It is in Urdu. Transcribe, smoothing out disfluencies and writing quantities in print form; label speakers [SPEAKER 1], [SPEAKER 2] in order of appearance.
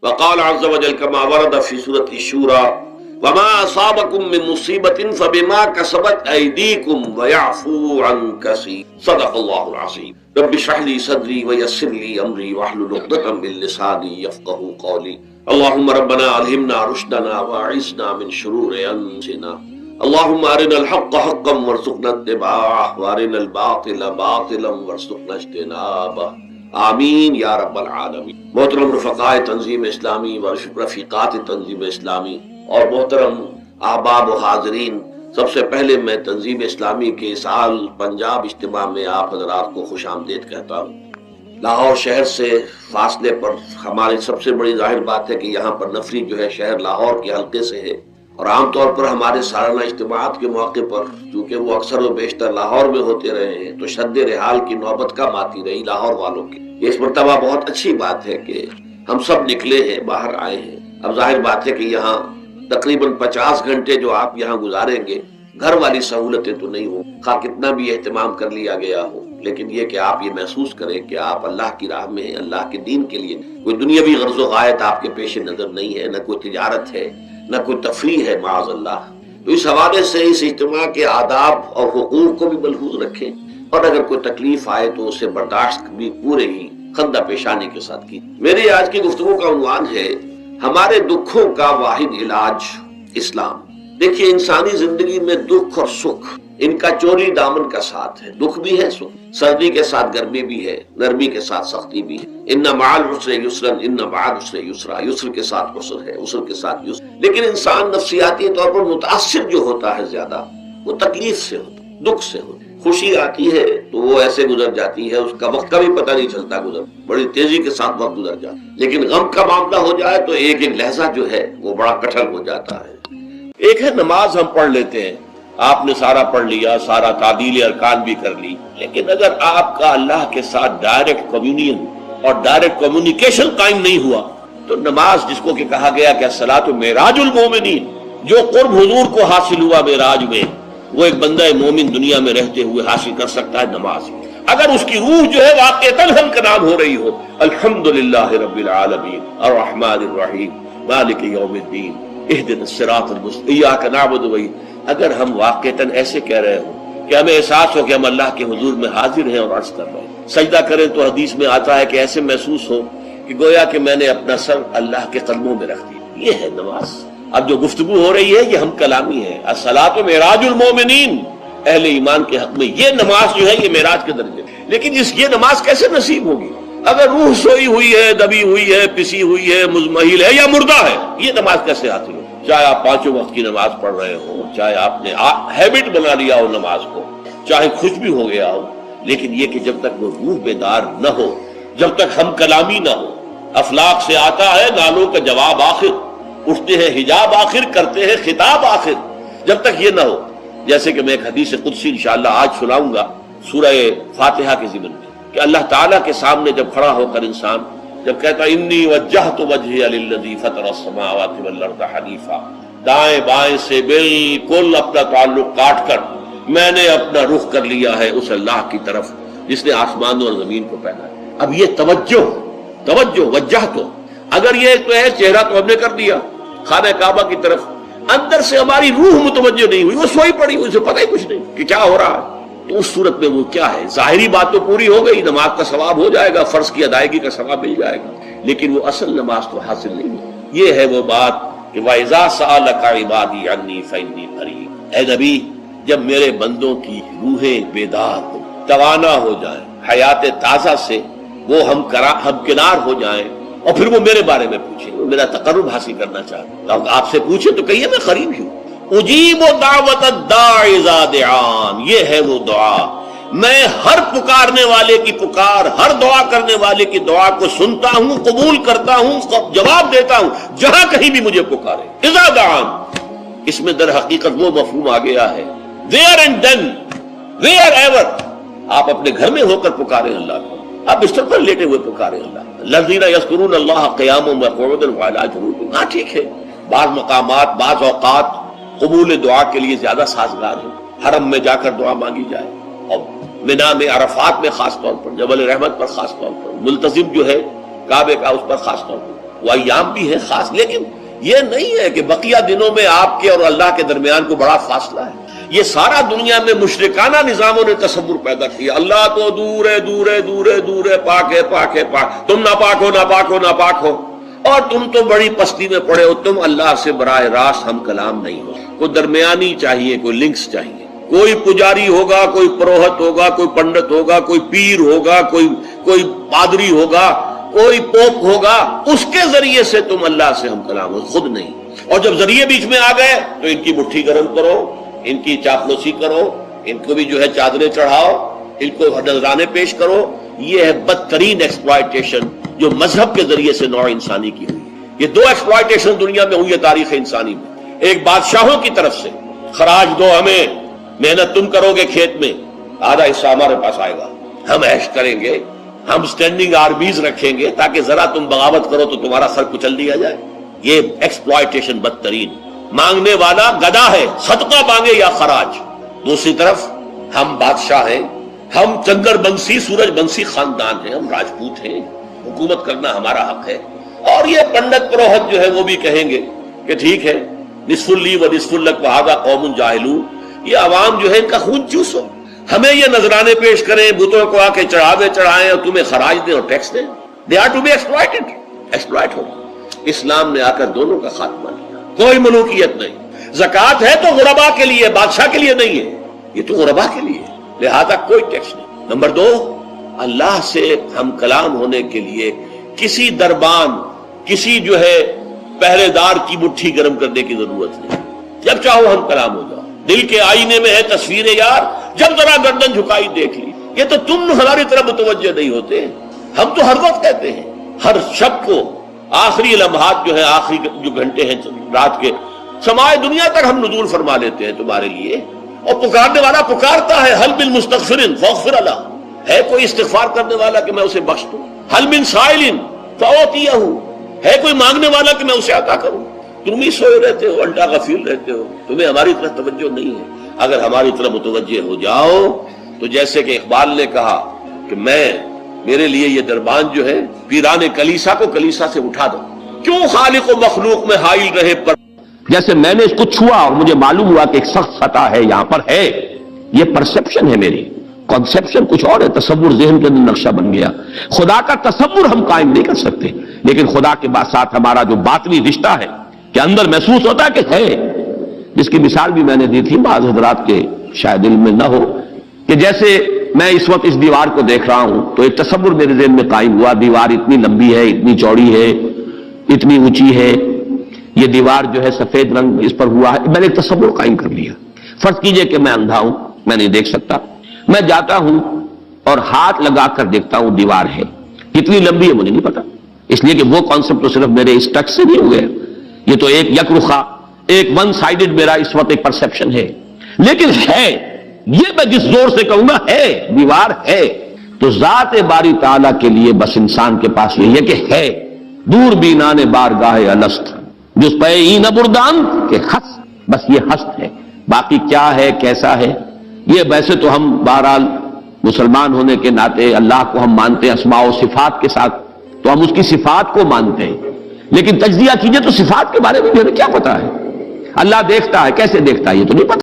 [SPEAKER 1] وقال عز وجل كما ورد في سورة الشورى وما أصابكم من مصيبة فبما كسبت أيديكم ويعفو عن كثير صدق الله العظيم. رب اشرح لي صدري ويسر لي أمري واحلل عقدة من لساني يفقهوا قولي. اللهم ربنا ألهمنا رشدنا وأعذنا من شرور أنفسنا. اللهم أرنا الحق حقا وارزقنا اتباعه وأرنا الباطل باطلا وارزقنا اجتنابه. آمین یا رب العالمین. محترم رفقائے تنظیم اسلامی و رفیقات تنظیم اسلامی اور محترم احباب و حاضرین، سب سے پہلے میں تنظیم اسلامی کے سال پنجاب اجتماع میں آپ حضرات کو خوش آمدید کہتا ہوں۔ لاہور شہر سے فاصلے پر ہماری سب سے بڑی ظاہر بات ہے کہ یہاں پر نفری جو ہے شہر لاہور کے حلقے سے ہے، اور عام طور پر ہمارے سالانہ اجتماعات کے موقع پر چونکہ وہ اکثر و بیشتر لاہور میں ہوتے رہے ہیں تو شد رحال کی نوبت کم آتی رہی لاہور والوں کی۔ اس مرتبہ بہت اچھی بات ہے کہ ہم سب نکلے ہیں، باہر آئے ہیں۔ اب ظاہر بات ہے کہ یہاں تقریباً 50 گھنٹے جو آپ یہاں گزاریں گے، گھر والی سہولتیں تو نہیں ہوں، خواہ کتنا بھی اہتمام کر لیا گیا ہو، لیکن یہ کہ آپ یہ محسوس کریں کہ آپ اللہ کی راہ میں ہیں، اللہ کے دین کے لیے۔ کوئی دنیاوی غرض و غایت آپ کے پیش نظر نہیں ہے، نہ کوئی تجارت ہے، نہ کوئی تفریح ہے معاذ اللہ۔ تو اس حوالے سے اس اجتماع کے آداب اور حقوق کو بھی ملحوظ رکھیں، اور اگر کوئی تکلیف آئے تو اسے برداشت بھی پورے ہی خندہ پیشانی کے ساتھ کی۔ میری آج کی گفتگو کا عنوان ہے ہمارے دکھوں کا واحد علاج اسلام۔ دیکھیے، انسانی زندگی میں دکھ اور سکھ ان کا چوری دامن کا ساتھ ہے۔ دکھ بھی ہے، سکھ، سردی کے ساتھ گرمی بھی ہے، نرمی کے ساتھ سختی بھی ہے۔ ان مع العسر یسرا ان بعد العسر یسرا، یسر کے ساتھ عسر ہے، عسر کے ساتھ یسر۔ لیکن انسان نفسیاتی طور پر متاثر جو ہوتا ہے زیادہ، وہ تکلیف سے ہوتا ہے، دکھ سے ہوتا ہے۔ خوشی آتی ہے تو وہ ایسے گزر جاتی ہے، اس کا وقت کا بھی پتہ نہیں چلتا، گزر بڑی تیزی کے ساتھ وقت گزر جاتا ہے۔ لیکن غم کا معاملہ ہو جائے تو ایک ایک لہجہ جو ہے وہ بڑا کٹھن ہو جاتا ہے۔ ایک ہے نماز ہم پڑھ لیتے ہیں، آپ نے سارا پڑھ لیا، سارا تعدیل ارکان بھی کر لی، لیکن اگر آپ کا اللہ کے ساتھ ڈائریکٹ کمیونین اور ڈائریکٹ کمیونیکیشن قائم نہیں ہوا تو نماز، جس کو کہ کہا گیا کہ الصلاۃ معراج المومنین، جو قرب حضور کو حاصل ہوا معراج میں، وہ ایک بندہ مومن دنیا میں رہتے ہوئے حاصل کر سکتا ہے نماز۔ اگر اس کی روح جو ہے واقعتاً ہم کا نام ہو رہی ہو، الحمدللہ رب العالمین الرحمن الرحیم مالک یوم الدین اہدنا الصراط المستقیم ایاک نعبد و ایاک، اگر ہم واقعتاً ایسے کہہ رہے ہوں کہ ہمیں احساس ہو کہ ہم اللہ کے حضور میں حاضر ہیں اور عرض کر رہے ہیں، سجدہ کریں تو حدیث میں آتا ہے کہ ایسے محسوس ہو کہ گویا کہ میں نے اپنا سر اللہ کے قدموں میں رکھ دیا۔ یہ ہے نماز۔ اب جو گفتگو ہو رہی ہے یہ ہم کلامی ہے، الصلاۃ معراج المومنین، اہل ایمان کے حق میں یہ نماز جو ہے یہ معراج کے درجے۔ لیکن یہ نماز کیسے نصیب ہوگی اگر روح سوئی ہوئی ہے، دبی ہوئی ہے، پسی ہوئی ہے، مزمحل ہے یا مردہ ہے؟ یہ نماز کیسے حاصل ہو؟ چاہے آپ 5 وقت کی نماز پڑھ رہے ہو، چاہے آپ نے ہیبٹ بنا لیا ہو نماز کو، چاہے خوش بھی ہو گیا ہو، لیکن یہ کہ جب تک وہ روح بیدار نہ ہو، جب تک ہم کلامی نہ ہو، افلاک سے آتا ہے نالوں کا جواب آخر، اٹھتے ہیں حجاب آخر، کرتے ہیں خطاب آخر، جب تک یہ نہ ہو۔ جیسے کہ میں ایک حدیث قدسی انشاءاللہ آج سناؤں گا سورہ فاتحہ کے ضمن میں، کہ اللہ تعالیٰ کے سامنے جب کھڑا ہو کر انسان جب کہتا انی وجہت وجہی للذی فطر السماوات والارض حنیفا، دائیں بائیں سے بالکل اپنا تعلق کاٹ کر میں نے اپنا رخ کر لیا ہے اس اللہ کی طرف جس نے آسمان اور زمین کو پیدا ہے۔ اب یہ توجہ وجہت، اگر یہ تو ہے چہرہ تو ہم نے کر دیا خانہ کعبہ کی طرف، اندر سے ہماری روح متوجہ نہیں ہوئی، وہ سوئی پڑی ہوئی، اسے پتہ ہی کچھ نہیں کہ کیا ہو رہا ہے، تو اس صورت میں وہ کیا ہے؟ ظاہری بات تو پوری ہو گئی، نماز کا ثواب ہو جائے گا، فرض کی ادائیگی کا ثواب مل جائے گا، لیکن وہ اصل نماز تو حاصل نہیں ہے۔ یہ ہے وہ بات کہ وَإِذَا سَأَلَكَ عِبَادِي عَنِّي فَإِنِّي قَرِيبٌ۔ اے نبی، جب میرے بندوں کی روحیں بیدار ہو، توانا ہو جائیں، حیات تازہ سے وہ ہم کنار ہو جائیں، اور پھر وہ میرے بارے میں پوچھیں، وہ میرا تقرب حاصل کرنا چاہتے ہیں، آپ سے پوچھیں تو کہیے میں قریب ہوں۔ اجیب دعوت الداع اذا دعان، یہ ہے وہ دعا، میں ہر پکارنے والے کی پکار، ہر دعا کرنے والے کی دعا کو سنتا ہوں، قبول کرتا ہوں، جواب دیتا ہوں جہاں کہیں بھی مجھے پکارے۔ اذا دعان، اس میں در حقیقت وہ مفہوم آ گیا ہے where and then where ever، آپ اپنے گھر میں ہو کر پکاریں اللہ کو، آپ بستر پر لیٹے ہوئے پکاریں اللہ، الذین یذکرون اللہ قیاما وقعودا وعلی جنوبہم۔ ہاں ٹھیک ہے، بعض مقامات بعض اوقات قبول دعا کے لیے زیادہ سازگار ہے، حرم میں جا کر دعا مانگی جائے، اور منا میں، عرفات میں خاص طور پر، جبل رحمت پر خاص طور پر، ملتزم جو ہے کعبے کا اس پر خاص طور پر، وہ ایام بھی ہیں خاص، لیکن یہ نہیں ہے کہ بقیہ دنوں میں آپ کے اور اللہ کے درمیان کو بڑا فاصلہ ہے۔ یہ سارا دنیا میں مشرکانہ نظاموں نے تصور پیدا کیا، اللہ تو دور ہے دور ہے دور ہے دور ہے، پاک ہے پاک ہے پاک، تم ناپاک ہو ناپاک ہو ناپاک ہو، اور تم تو بڑی پستی میں پڑے ہو، تم اللہ سے براہ راست ہم کلام نہیں ہو۔ کوئی درمیانی چاہیے، کوئی لنکس چاہیے، کوئی پجاری ہوگا، کوئی پروہت ہوگا، کوئی پنڈت ہوگا، کوئی پیر ہوگا، کوئی پادری ہوگا، کوئی پوپ ہوگا، اس کے ذریعے سے تم اللہ سے ہم کلام ہو، خود نہیں۔ اور جب ذریعے بیچ میں آ گئے تو ان کی مٹھی گرم کرو، ان کی چاپلوسی کرو، ان کو بھی جو ہے چادریں چڑھاؤ، ان کو نذرانے پیش کرو۔ یہ ہے بدترین ایکسپلائٹیشن جو مذہب کے ذریعے سے نوع انسانی کی ہوئی۔ یہ دو ایکسپلائٹیشن دنیا میں ہوئی ہے تاریخ انسانی میں، ایک بادشاہوں کی طرف سے خراج دو ہمیں، محنت تم کرو گے کھیت میں، آدھا حصہ ہمارے پاس آئے گا، ہم عیش کریں گے، ہم سٹینڈنگ آرمیز رکھیں گے تاکہ ذرا تم بغاوت کرو تو تمہارا سر کچل دیا جائے۔ یہ ایکسپلائٹیشن بدترین، مانگنے والا گدھا ہے، صدقہ مانگے یا خراج۔ دوسری طرف ہم بادشاہ ہیں، ہم چنگر بنسی سورج بنسی خاندان ہیں، ہم راجپوت ہیں، حکومت کرنا ہمارا حق ہے۔ اور یہ پنڈت پروہت جو ہے وہ بھی کہیں گے کہ ٹھیک ہے، نصف لی و نصف لک وہذا قوم جاہلون، یہ عوام جو ہے ان کا خون چوسو، ہمیں یہ نذرانے پیش کریں، بتوں کو آ کے چڑھاوے چڑھائیں اور تمہیں خراج دیں اور ٹیکس دیں۔ They are to be exploited, exploit ہو۔ اسلام نے آ کر دونوں کا خاتمہ کیا، کوئی ملوکیت نہیں۔ زکوٰۃ ہے تو غربا کے لیے، بادشاہ کے لیے نہیں ہے، یہ تو غربا کے لیے، لہذا کوئی ٹیکس نہیں۔ نمبر دو، اللہ سے ہم کلام ہونے کے لیے کسی دربان، کسی جو ہے پہرے دار کی مٹھی گرم کرنے کی ضرورت نہیں، جب چاہو ہم کلام ہو جاؤ۔ دل کے آئینے میں ہے تصویر یار، جب ذرا گردن جھکائی دیکھ لی۔ یہ تو تم ہماری طرف متوجہ نہیں ہوتے، ہم تو ہر وقت کہتے ہیں، ہر شب کو آخری لمحات جو ہے، آخری جو گھنٹے ہیں رات کے، سمائے دنیا تک ہم نزول فرما لیتے ہیں تمہارے لیے، اور پکارنے والا پکارتا ہے، حل من مستغفر فاغفر له، ہے کوئی استغفار کرنے والا کہ میں اسے بخش دوں، حل من سائل فاعطیہ، ہے کوئی مانگنے والا کہ میں اسے عطا کروں۔ تم ہی سوئے رہتے ہو، الٹا غفیر رہتے ہو، تمہیں ہماری طرف توجہ نہیں ہے۔ اگر ہماری طرف متوجہ ہو جاؤ تو جیسے کہ اقبال نے کہا کہ میرے لیے یہ دربان جو ہے پیران کلیسا کو کلیسا سے اٹھا دو، کیوں خالق و مخلوق میں حائل رہے پر، جیسے میں نے اس کو چھوا اور مجھے معلوم ہوا کہ ایک سخت سطح ہے یہاں پر ہے، یہ پرسپشن ہے میری، کنسپشن کچھ اور ہے، تصور ذہن کے اندر نقشہ بن گیا۔ خدا کا تصور ہم قائم نہیں کر سکتے، لیکن خدا کے ساتھ ہمارا جو باطنی رشتہ ہے کہ اندر محسوس ہوتا ہے کہ ہے، جس کی مثال بھی میں نے دی تھی، بعض حضرات کے شاید علم میں نہ ہو، کہ جیسے میں اس وقت اس دیوار کو دیکھ رہا ہوں تو ایک تصور میرے ذہن میں قائم ہوا، دیوار اتنی لمبی ہے، اتنی چوڑی ہے، اتنی اونچی ہے، یہ دیوار جو ہے سفید رنگ اس پر ہوا ہے، میں نے ایک تصور قائم کر لیا۔ فرض کیجئے کہ میں اندھا ہوں، میں نہیں دیکھ سکتا، میں جاتا ہوں اور ہاتھ لگا کر دیکھتا ہوں دیوار ہے، کتنی لمبی ہے مجھے نہیں پتا، اس لیے کہ وہ کانسیپٹ تو صرف میرے اس ٹچ سے نہیں ہو گیا، یہ تو ایک یک رخا، ایک ون سائیڈڈ میرا اس وقت ایک پرسپشن ہے، لیکن ہے، یہ میں جس زور سے کہوں گا ہے، دیوار ہے، تو ذات باری تعالیٰ کے لیے بس انسان کے پاس یہ ہے کہ ہے، دور بینان بارگاہ الست، جس پہ این بردان کہ ہست، بس یہ ہست ہے، باقی کیا ہے کیسا ہے یہ ویسے تو ہم بہرحال مسلمان ہونے کے ناطے اللہ کو ہم مانتے ہیں اسماء و صفات کے ساتھ، تو ہم اس کی صفات کو مانتے ہیں، لیکن تجزیہ کیجئے تو صفات کے بارے میں ہمیں کیا پتا ہے؟ اللہ دیکھتا ہے، کیسے دیکھتا ہے یہ تو نہیں پتا۔